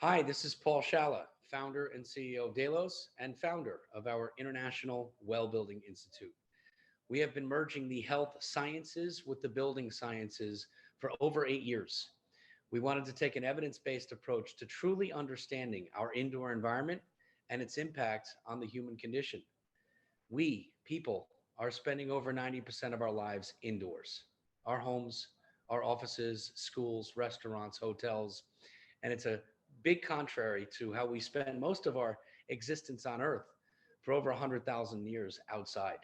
Hi, this is Paul Scialla, founder and CEO of Delos and founder of our International Well Building Institute. We have been merging the health sciences with the building sciences for over 8 years. We wanted to take an evidence-based approach to truly understanding our indoor environment and its impact on the human condition. We, people, are spending over 90% of our lives indoors, our homes, our offices, schools, restaurants, hotels, and it's a big contrary to how we spend most of our existence on Earth for over 100,000 years outside.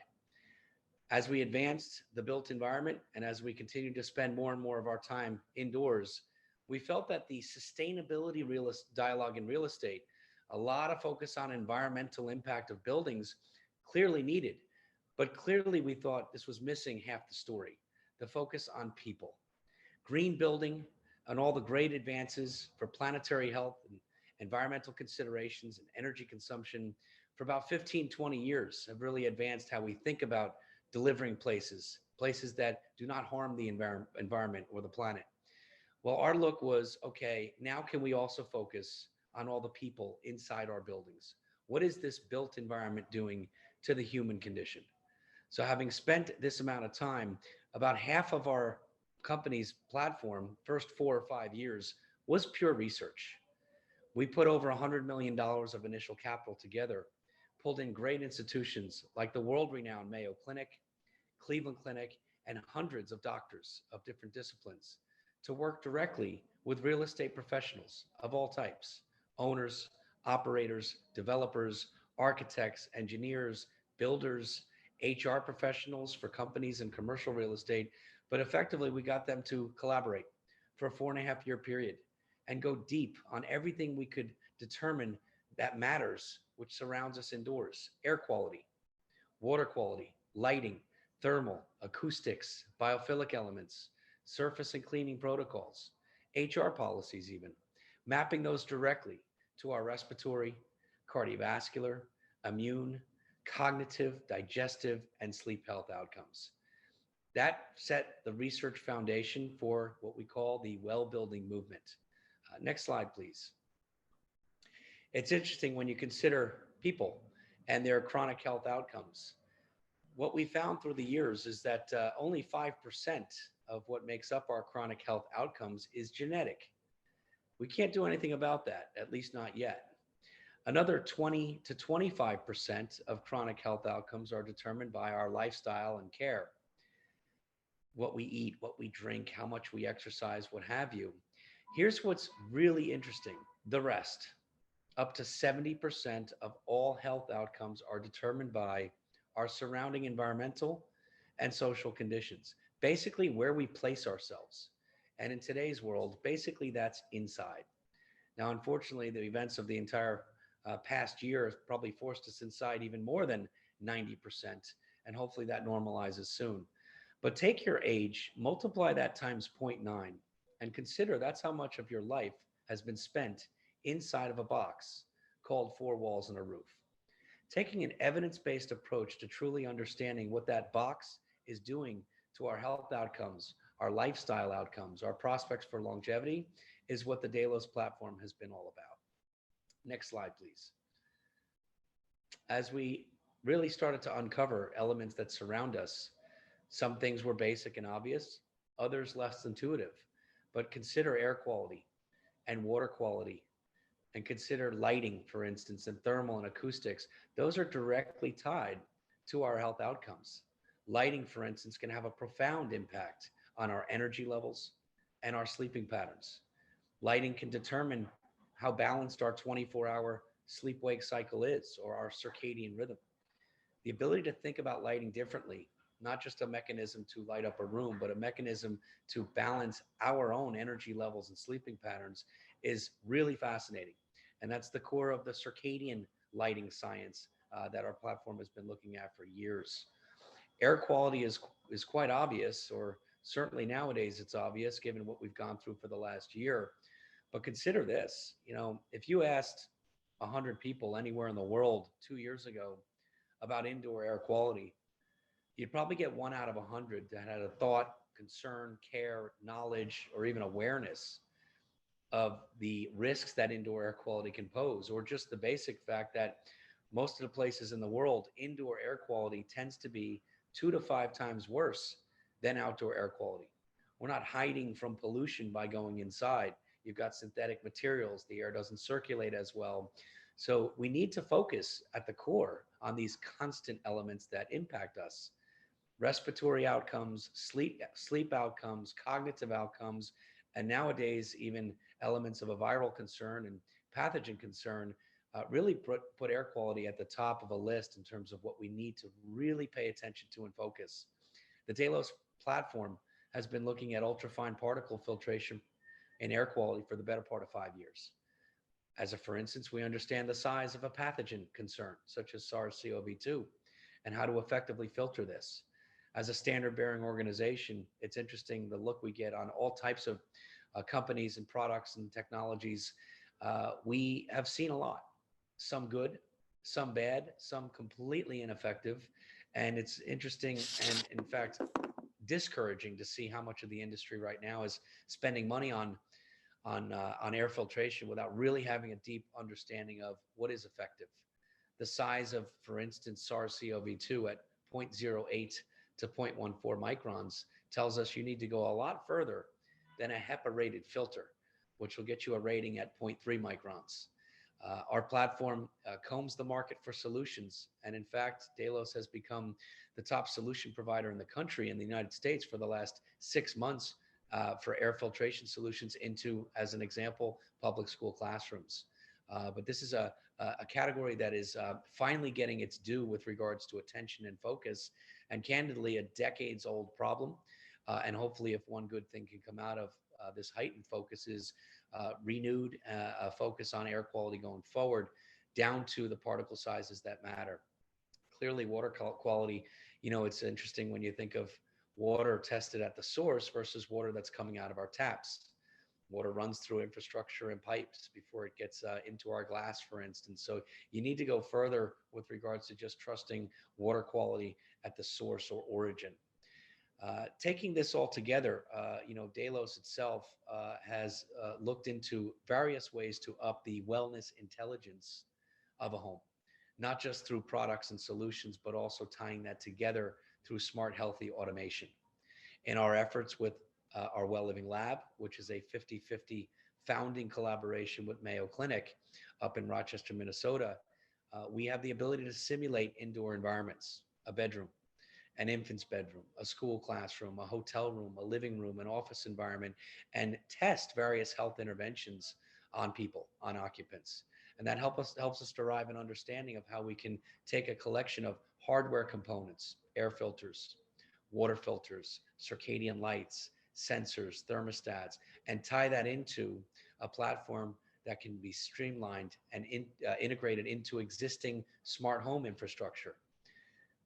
As we advanced the built environment and as we continue to spend more and more of our time indoors, we felt that the sustainability dialogue in real estate, a lot of focus on environmental impact of buildings, clearly needed. But clearly, we thought this was missing half the story, the focus on people. Green building and all the great advances for planetary health and environmental considerations and energy consumption for about 15, 20 years have really advanced how we think about delivering places, places that do not harm the environment or the planet. Well, our look was, okay, now can we also focus on all the people inside our buildings? What is this built environment doing to the human condition? So having spent this amount of time, about half of our company's platform, first 4 or 5 years, was pure research. We put over $100 million of initial capital together, pulled in great institutions like the world-renowned Mayo Clinic, Cleveland Clinic, and hundreds of doctors of different disciplines to work directly with real estate professionals of all types, owners, operators, developers, architects, engineers, builders, HR professionals for companies and commercial real estate. But effectively, we got them to collaborate for a 4.5 year period and go deep on everything we could determine that matters, which surrounds us indoors: air quality, water quality, lighting, thermal, acoustics, biophilic elements, surface and cleaning protocols, HR policies even, mapping those directly to our respiratory, cardiovascular, immune, cognitive, digestive, and sleep health outcomes. That set the research foundation for what we call the well building movement. Next slide, please. It's interesting when you consider people and their chronic health outcomes. What we found through the years is that only 5% of what makes up our chronic health outcomes is genetic. We can't do anything about that, at least not yet. Another 20 to 25% of chronic health outcomes are determined by our lifestyle and care: what we eat, what we drink, how much we exercise, what have you. Here's what's really interesting: the rest, up to 70% of all health outcomes, are determined by our surrounding environmental and social conditions, basically where we place ourselves. And in today's world, basically that's inside. Now, unfortunately, the events of the entire past year have probably forced us inside even more than 90%, and hopefully that normalizes soon. But take your age, multiply that times zero point 0.9, and consider that's how much of your life has been spent inside of a box called four walls and a roof. Taking an evidence-based approach to truly understanding what that box is doing to our health outcomes, our lifestyle outcomes, our prospects for longevity is what the Delos platform has been all about. Next slide, please. As we really started to uncover elements that surround us, some things were basic and obvious, others less intuitive. But consider air quality and water quality, and consider lighting, for instance, and thermal and acoustics. Those are directly tied to our health outcomes. Lighting, for instance, can have a profound impact on our energy levels and our sleeping patterns. Lighting can determine how balanced our 24-hour sleep-wake cycle is, or our circadian rhythm. The ability to think about lighting differently, not just a mechanism to light up a room, but a mechanism to balance our own energy levels and sleeping patterns, is really fascinating. And that's the core of the circadian lighting science that our platform has been looking at for years. Air quality is quite obvious, or certainly nowadays it's obvious given what we've gone through for the last year. But consider this, if you asked 100 people anywhere in the world 2 years ago about indoor air quality, you'd probably get 1 out of 100 that had a thought, concern, care, knowledge, or even awareness of the risks that indoor air quality can pose, or just the basic fact that most of the places in the world, indoor air quality tends to be 2 to 5 times worse than outdoor air quality. We're not hiding from pollution by going inside. You've got synthetic materials, the air doesn't circulate as well. So we need to focus at the core on these constant elements that impact us: respiratory outcomes, sleep outcomes, cognitive outcomes, and nowadays even elements of a viral concern and pathogen concern. Really put air quality at the top of a list in terms of what we need to really pay attention to and focus. The Delos platform has been looking at ultrafine particle filtration and air quality for the better part of 5 years. As a for instance, we understand the size of a pathogen concern, such as SARS-CoV-2, and how to effectively filter this. As a standard bearing organization, it's interesting the look we get on all types of companies and products and technologies. We have seen a lot, some good, some bad, some completely ineffective. And it's interesting and, in fact, discouraging to see how much of the industry right now is spending money on air filtration without really having a deep understanding of what is effective. The size of, for instance, SARS-CoV-2 at zero point zero 0.08 to 0.14 microns tells us you need to go a lot further than a HEPA rated filter, which will get you a rating at zero point 0.3 microns. Our platform combs the market for solutions. And in fact, Delos has become the top solution provider in the country, in the United States, for the last 6 months for air filtration solutions into, as an example, public school classrooms. But this is a category that is finally getting its due with regards to attention and focus, and candidly, a decades old problem. And hopefully, if one good thing can come out of this heightened focus, is renewed focus on air quality going forward, down to the particle sizes that matter. Clearly, water quality, it's interesting when you think of water tested at the source versus water that's coming out of our taps. Water runs through infrastructure and pipes before it gets into our glass, for instance. So you need to go further with regards to just trusting water quality at the source or origin. Taking this all together, Delos itself has looked into various ways to up the wellness intelligence of a home, not just through products and solutions, but also tying that together through smart, healthy automation. In our efforts with our Well Living Lab, which is a 50-50 founding collaboration with Mayo Clinic up in Rochester, Minnesota, we have the ability to simulate indoor environments: a bedroom, an infant's bedroom, a school classroom, a hotel room, a living room, an office environment, and test various health interventions on people, on occupants. And that helps us derive an understanding of how we can take a collection of hardware components: air filters, water filters, circadian lights, sensors, thermostats, and tie that into a platform that can be streamlined and integrated into existing smart home infrastructure.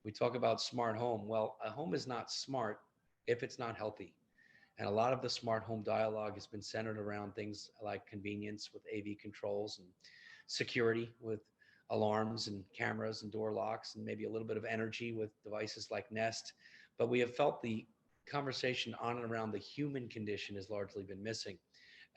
We talk about smart home. Well, a home is not smart if it's not healthy. And a lot of the smart home dialogue has been centered around things like convenience with AV controls, and security with alarms and cameras and door locks, and maybe a little bit of energy with devices like Nest. But we have felt the conversation on and around the human condition has largely been missing.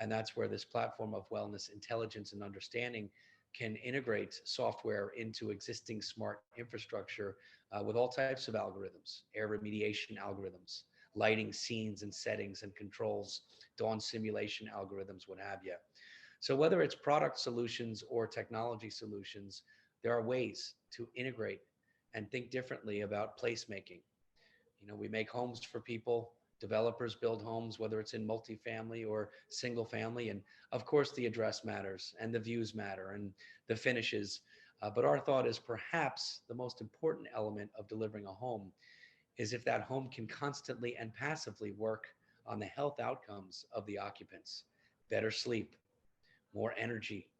And that's where this platform of wellness, intelligence, and understanding can integrate software into existing smart infrastructure with all types of algorithms: air remediation algorithms, lighting scenes and settings and controls, dawn simulation algorithms, what have you. So whether it's product solutions or technology solutions, there are ways to integrate and think differently about placemaking. We make homes for people. Developers build homes, whether it's in multifamily or single family. And of course, the address matters, and the views matter, and the finishes. But our thought is perhaps the most important element of delivering a home is if that home can constantly and passively work on the health outcomes of the occupants: better sleep, more energy,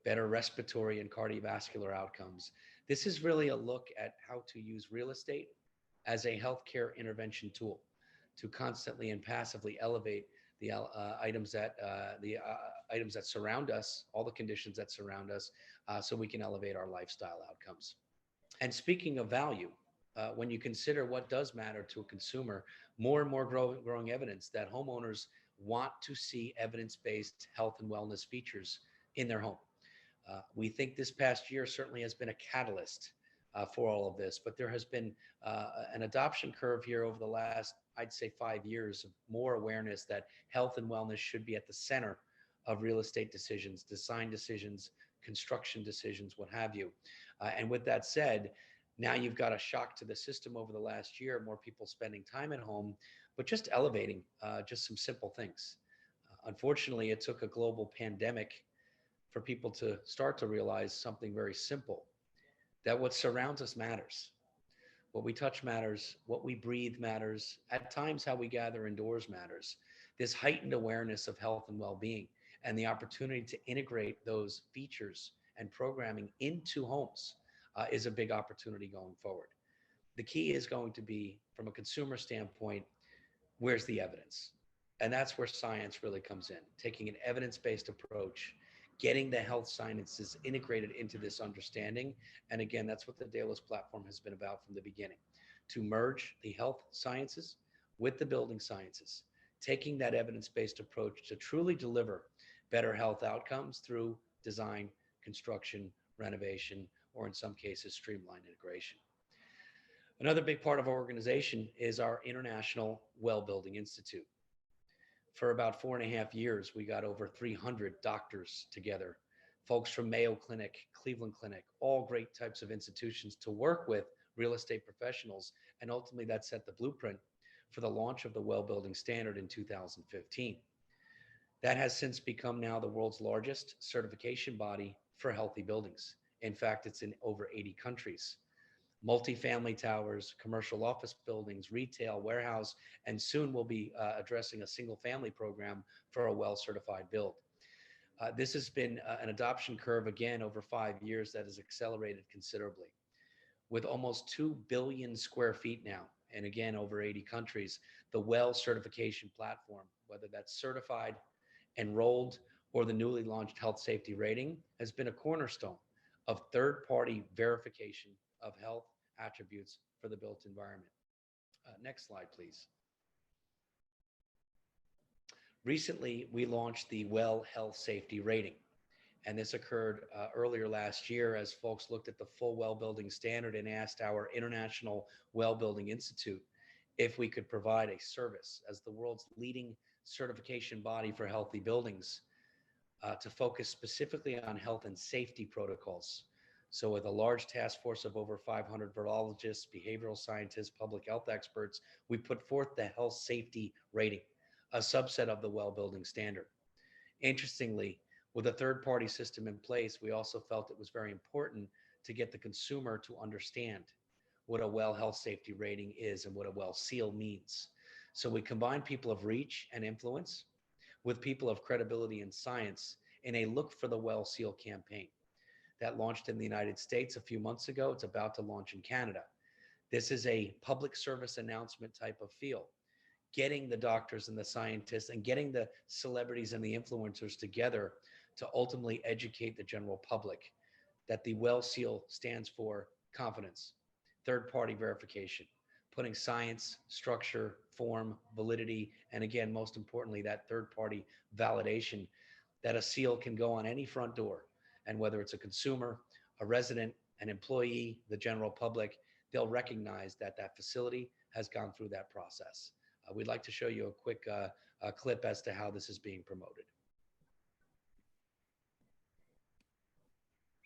better respiratory and cardiovascular outcomes. This is really a look at how to use real estate as a healthcare intervention tool to constantly and passively elevate the items that surround us, all the conditions that surround us, so we can elevate our lifestyle outcomes. And speaking of value, when you consider what does matter to a consumer, more and more growing evidence that homeowners want to see evidence-based health and wellness features in their home. We think this past year certainly has been a catalyst for all of this, but there has been an adoption curve here over the last, I'd say, 5 years of more awareness that health and wellness should be at the center of real estate decisions, design decisions, construction decisions, what have you. And with that said, now you've got a shock to the system over the last year, more people spending time at home, but just elevating just some simple things. Unfortunately, it took a global pandemic for people to start to realize something very simple, that what surrounds us matters. What we touch matters, what we breathe matters, at times how we gather indoors matters. This heightened awareness of health and well-being and the opportunity to integrate those features and programming into homes is a big opportunity going forward. The key is going to be, from a consumer standpoint, where's the evidence? And that's where science really comes in, taking an evidence-based approach, getting the health sciences integrated into this understanding. And again, that's what the Delos platform has been about from the beginning, to merge the health sciences with the building sciences, taking that evidence-based approach to truly deliver better health outcomes through design, construction, renovation, or in some cases, streamlined integration. Another big part of our organization is our International Well Building Institute. For about 4.5 years, we got over 300 doctors together, folks from Mayo Clinic, Cleveland Clinic, all great types of institutions to work with real estate professionals. And ultimately that set the blueprint for the launch of the Well Building Standard in 2015. That has since become now the world's largest certification body for healthy buildings. In fact, it's in over 80 countries. Multifamily towers, commercial office buildings, retail, warehouse, and soon we'll be addressing a single family program for a well certified build. This has been an adoption curve, again, over 5 years that has accelerated considerably. With almost 2 billion square feet now, and again, over 80 countries, the well certification platform, whether that's certified, enrolled, or the newly launched health safety rating, has been a cornerstone of third-party verification of health attributes for the built environment. Next slide, please. Recently, we launched the Well Health Safety Rating, and this occurred earlier last year as folks looked at the full well building standard and asked our International Well Building Institute if we could provide a service as the world's leading certification body for healthy buildings to focus specifically on health and safety protocols. So with a large task force of over 500 virologists, behavioral scientists, public health experts, we put forth the health safety rating, a subset of the well building standard. Interestingly, with a third-party system in place, we also felt it was very important to get the consumer to understand what a well health safety rating is and what a well seal means. So we combine people of reach and influence with people of credibility and science in a Look for the Well Seal campaign that launched in the United States a few months ago. It's about to launch in Canada. This is a public service announcement type of feel, getting the doctors and the scientists and getting the celebrities and the influencers together to ultimately educate the general public that the Well Seal stands for confidence, third-party verification, putting science, structure, form, validity, and again, most importantly, that third-party validation that a seal can go on any front door. And whether it's a consumer, a resident, an employee, the general public, they'll recognize that that facility has gone through that process. We'd like to show you a quick clip as to how this is being promoted.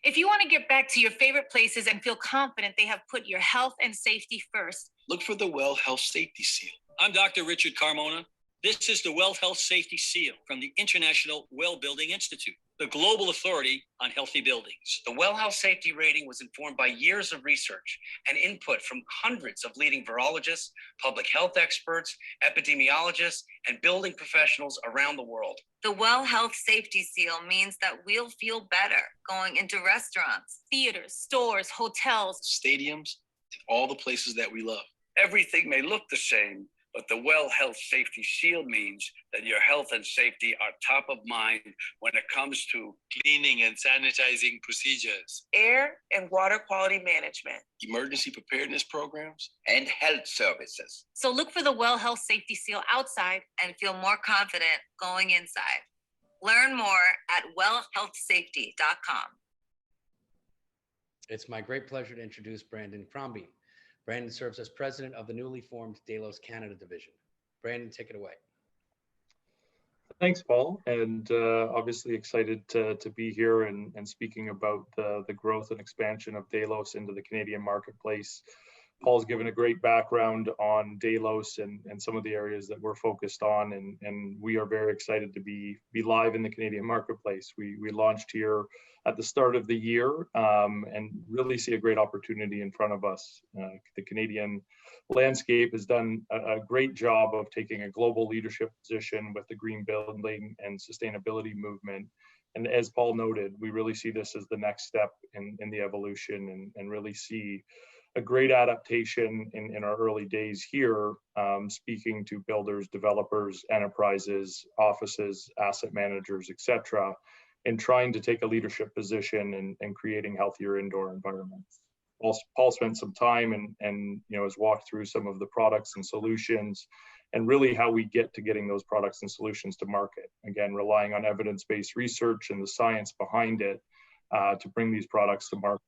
If you want to get back to your favorite places and feel confident they have put your health and safety first, look for the Well Health Safety Seal. I'm Dr. Richard Carmona. This is the Well Health Safety Seal from the International Well Building Institute, the global authority on healthy buildings. The Well Health Safety Rating was informed by years of research and input from hundreds of leading virologists, public health experts, epidemiologists, and building professionals around the world. The Well Health Safety Seal means that we'll feel better going into restaurants, theaters, stores, hotels, stadiums, all the places that we love. Everything may look the same, But the Well Health Safety Seal means that your health and safety are top of mind when it comes to cleaning and sanitizing procedures, air and water quality management, emergency preparedness programs, and health services. So look for the Well Health Safety Seal outside. and feel more confident going inside. Learn more at wellhealthsafety.com. It's my great pleasure to introduce Brandon Crombeen. Brandon serves as president of the newly formed Delos Canada division. Brandon, take it away. Thanks, Paul, and obviously excited to be here and speaking about the growth and expansion of Delos into the Canadian marketplace. Paul's given a great background on Delos and some of the areas that we're focused on, and we are very excited to be live in the Canadian marketplace. We launched here at the start of the year and really see a great opportunity in front of us. The Canadian landscape has done a great job of taking a global leadership position with the green building and sustainability movement. And as Paul noted, we really see this as the next step in the evolution and really see a great adaptation in our early days here, speaking to builders, developers, enterprises, offices, asset managers, etc., in trying to take a leadership position and creating healthier indoor environments. Paul spent some time and has walked through some of the products and solutions and really how we get to getting those products and solutions to market. Again, relying on evidence-based research and the science behind it to bring these products to market.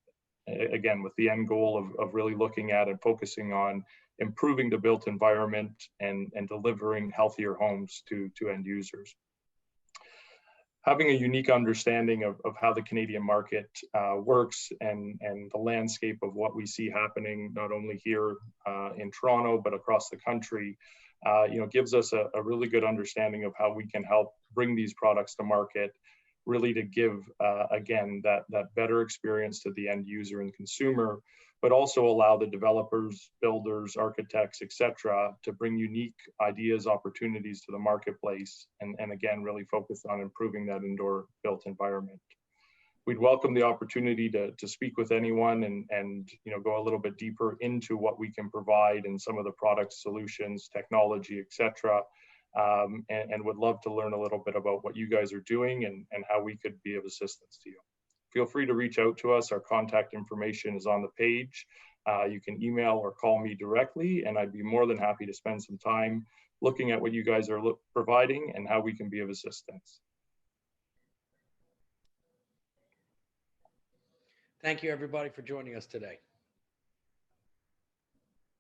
Again, with the end goal of really looking at and focusing on improving the built environment and delivering healthier homes to end users. Having a unique understanding of how the Canadian market works and the landscape of what we see happening, not only here in Toronto, but across the country, gives us a really good understanding of how we can help bring these products to market, really to give, again, that better experience to the end user and consumer, but also allow the developers, builders, architects, etc., to bring unique ideas, opportunities to the marketplace, and again, really focus on improving that indoor built environment. We'd welcome the opportunity to speak with anyone and go a little bit deeper into what we can provide and some of the products, solutions, technology, etc., and would love to learn a little bit about what you guys are doing and how we could be of assistance to you. Feel free to reach out to us. Our contact information is on the page. You can email or call me directly, and I'd be more than happy to spend some time looking at what you guys are providing and how we can be of assistance. Thank you, everybody, for joining us today.